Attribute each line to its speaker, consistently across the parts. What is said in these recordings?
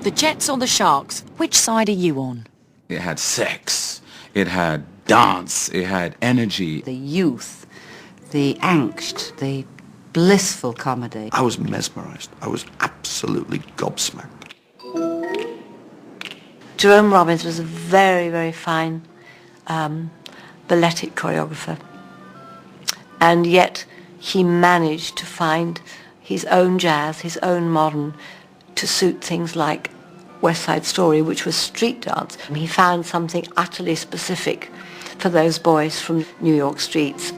Speaker 1: The Jets or the Sharks? Which side are you on?
Speaker 2: It had sex, it had dance, it had energy.
Speaker 3: The youth, the angst, the blissful comedy.
Speaker 4: I was mesmerised. I was absolutely gobsmacked.
Speaker 5: Jerome Robbins was a very, very fine balletic choreographer. And yet he managed to find his own jazz, his own modern, to suit things like West Side Story, which was street dance. And he found something utterly specific for those boys from New York streets.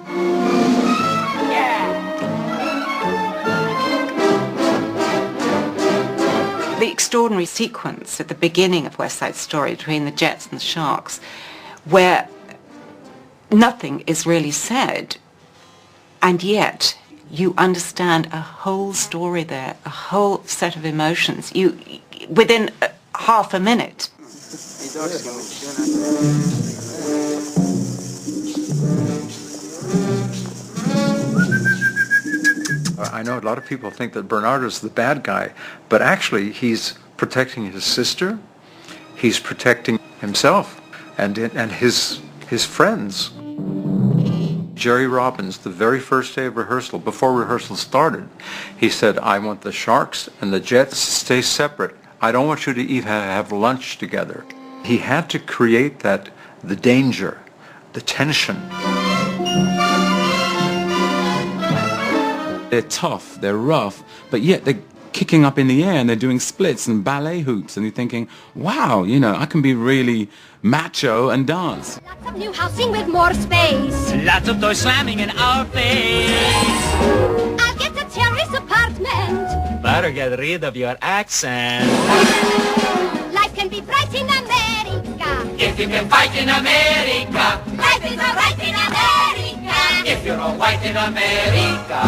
Speaker 3: The extraordinary sequence at the beginning of West Side Story between the Jets and the Sharks, where nothing is really said, and yet you understand a whole story there, a whole set of emotions, within half a minute.
Speaker 6: I know a lot of people think that Bernardo's the bad guy, but actually he's protecting his sister, he's protecting himself and his friends. Jerry Robbins, the very first day of rehearsal, before rehearsal started, he said, I want the Sharks and the Jets to stay separate. I don't want you to even have lunch together. He had to create the danger, the tension.
Speaker 2: They're tough, they're rough, but yet they're kicking up in the air and they're doing splits and ballet hoops, and you're thinking, wow, I can be really macho and dance.
Speaker 7: Lots of new housing with more space.
Speaker 8: Lots of toys slamming in our face.
Speaker 7: I'll get a terrace apartment.
Speaker 8: Better get rid of your accent.
Speaker 7: Life can be bright in America.
Speaker 8: If you can fight in America.
Speaker 7: Life is alright in America.
Speaker 8: If you're all white in America.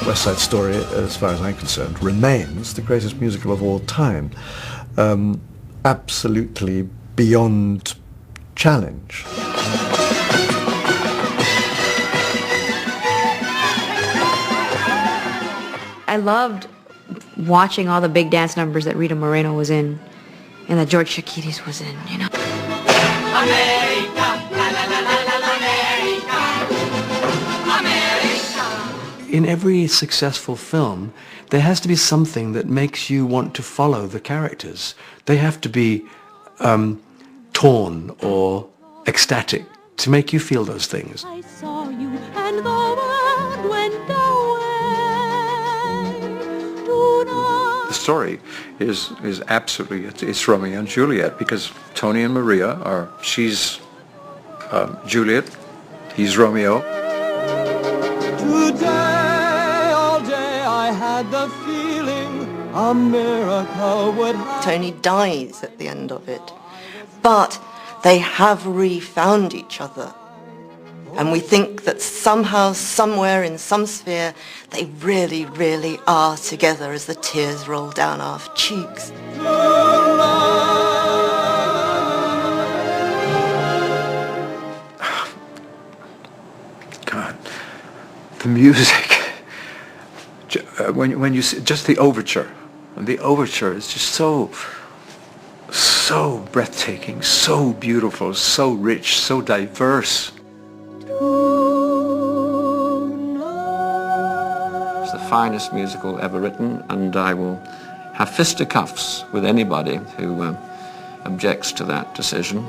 Speaker 4: West Side Story, as far as I'm concerned, remains the greatest musical of all time. Absolutely beyond challenge.
Speaker 9: I loved watching all the big dance numbers that Rita Moreno was in and that George Chakiris was in,
Speaker 8: America, la la la la la America, America.
Speaker 10: In every successful film, there has to be something that makes you want to follow the characters. They have to be torn or ecstatic to make you feel those things.
Speaker 7: I saw you and the world went away.
Speaker 6: The story is absolutely, it's Romeo and Juliet, because Tony and Maria she's Juliet, he's Romeo.
Speaker 11: Today, all day, I had the feeling a miracle would happen.
Speaker 12: Tony dies at the end of it, but they have refound each other. And we think that somehow, somewhere in some sphere, they really, really are together as the tears roll down our cheeks.
Speaker 6: God, the music, when you see just the overture is just so breathtaking, so beautiful, so rich, so diverse.
Speaker 13: It's the finest musical ever written, and I will have fisticuffs with anybody who objects to that decision.